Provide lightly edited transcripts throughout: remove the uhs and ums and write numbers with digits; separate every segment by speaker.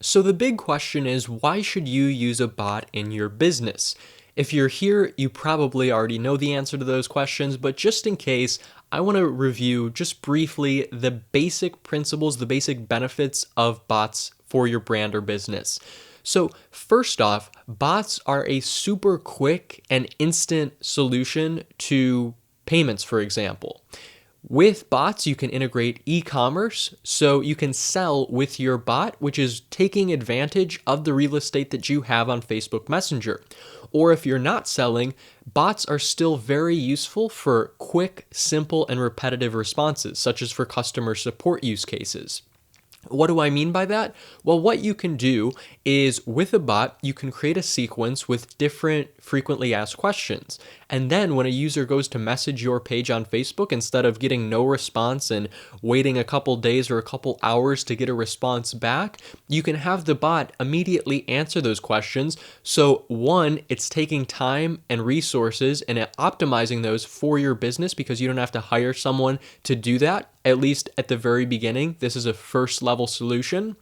Speaker 1: So the big question is, why should you use a bot in your business? If you're here, you probably already know the answer to those questions, but just in case, I want to review just briefly the basic principles, the basic benefits of bots for your brand or business. So first off, bots are a super quick and instant solution to payments, for example. With bots, you can integrate e-commerce, so you can sell with your bot, which is taking advantage of the real estate that you have on Facebook Messenger. Or if you're not selling, bots are still very useful for quick, simple, and repetitive responses, such as for customer support use cases. What do I mean by that? Well, what you can do is with a bot, you can create a sequence with different frequently asked questions. And then when a user goes to message your page on Facebook, instead of getting no response and waiting a couple days or a couple hours to get a response back, you can have the bot immediately answer those questions. So one, it's taking time and resources and optimizing those for your business because you don't have to hire someone to do that. At least at the very beginning, this is a first level solution.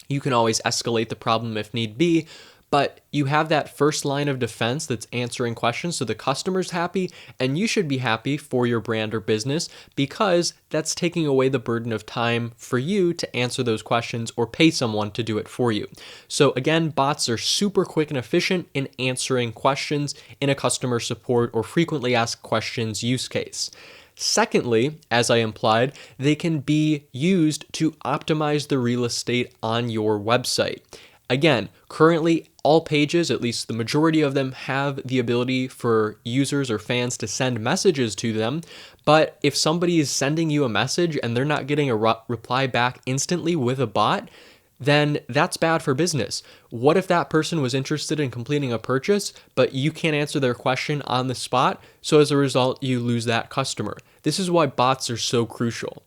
Speaker 1: You can always escalate the problem if need be, but you have that first line of defense that's answering questions so the customer's happy and you should be happy for your brand or business because that's taking away the burden of time for you to answer those questions or pay someone to do it for you. So again, bots are super quick and efficient in answering questions in a customer support or frequently asked questions use case. Secondly, as I implied, they can be used to optimize the real estate on your website. Again, currently all pages, at least the majority of them, have the ability for users or fans to send messages to them. But if somebody is sending you a message and they're not getting a reply back instantly with a bot, then that's bad for business. What if that person was interested in completing a purchase, but you can't answer their question on the spot? So as a result, you lose that customer. This is why bots are so crucial.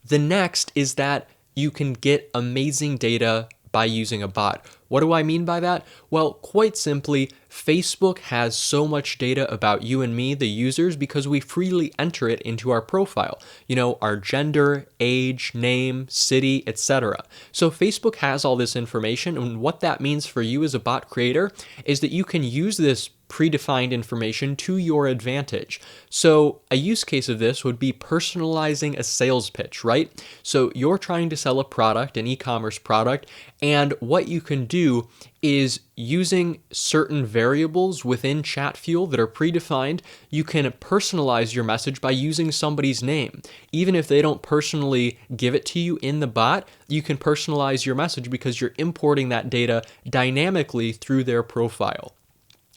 Speaker 1: The next is that you can get amazing data by using a bot. What do I mean by that? Well, quite simply, Facebook has so much data about you and me, the users, because we freely enter it into our profile. You know, our gender, age, name, city, etc. So Facebook has all this information, and what that means for you as a bot creator is that you can use this predefined information to your advantage. So a use case of this would be personalizing a sales pitch, right? So you're trying to sell a product, an e-commerce product, and what you can do is using certain variables within ChatFuel that are predefined, you can personalize your message by using somebody's name. Even if they don't personally give it to you in the bot, you can personalize your message because you're importing that data dynamically through their profile.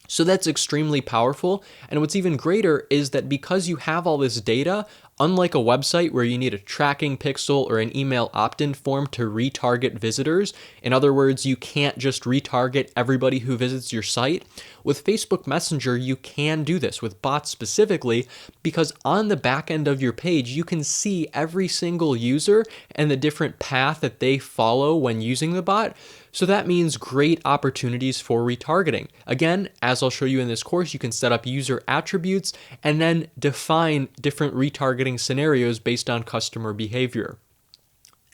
Speaker 1: So that's extremely powerful. And what's even greater is that because you have all this data, unlike a website where you need a tracking pixel or an email opt-in form to retarget visitors, in other words, you can't just retarget everybody who visits your site, with Facebook Messenger, you can do this with bots specifically because on the back end of your page, you can see every single user and the different path that they follow when using the bot. So that means great opportunities for retargeting. Again, as I'll show you in this course, you can set up user attributes and then define different retargeting scenarios based on customer behavior.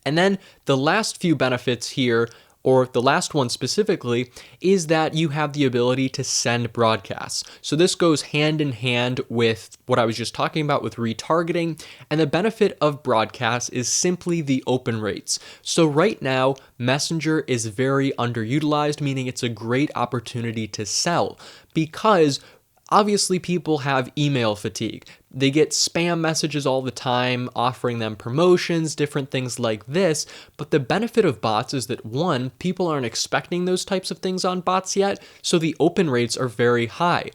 Speaker 1: And then the last few benefits here, or the last one specifically, is that you have the ability to send broadcasts. So this goes hand in hand with what I was just talking about with retargeting, and the benefit of broadcasts is simply the open rates. So right now, Messenger is very underutilized, meaning it's a great opportunity to sell because obviously, people have email fatigue. They get spam messages all the time, offering them promotions, different things like this. But the benefit of bots is that one, people aren't expecting those types of things on bots yet, so the open rates are very high,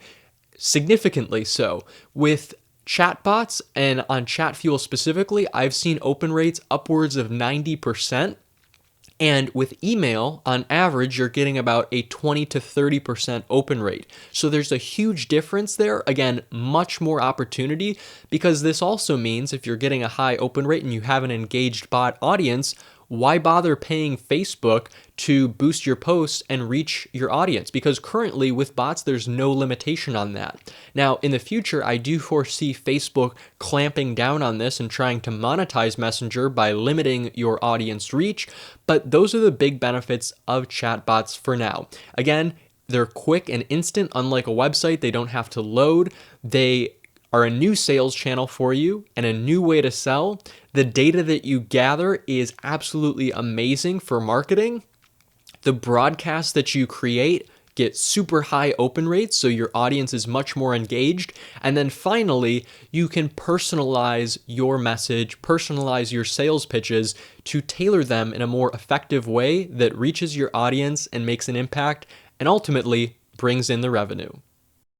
Speaker 1: significantly so. With chatbots and on ChatFuel specifically, I've seen open rates upwards of 90%. And with email, on average, you're getting about a 20 to 30% open rate. So there's a huge difference there. Again, much more opportunity because this also means if you're getting a high open rate and you have an engaged bot audience, why bother paying Facebook to boost your posts and reach your audience? Because currently with bots, there's no limitation on that. Now, in the future, I do foresee Facebook clamping down on this and trying to monetize Messenger by limiting your audience reach, but those are the big benefits of chatbots for now. Again, they're quick and instant. Unlike a website, they don't have to load. They are a new sales channel for you and a new way to sell. The data that you gather is absolutely amazing for marketing. The broadcasts that you create get super high open rates, so your audience is much more engaged. And then finally, you can personalize your message, personalize your sales pitches to tailor them in a more effective way that reaches your audience and makes an impact and ultimately brings in the revenue.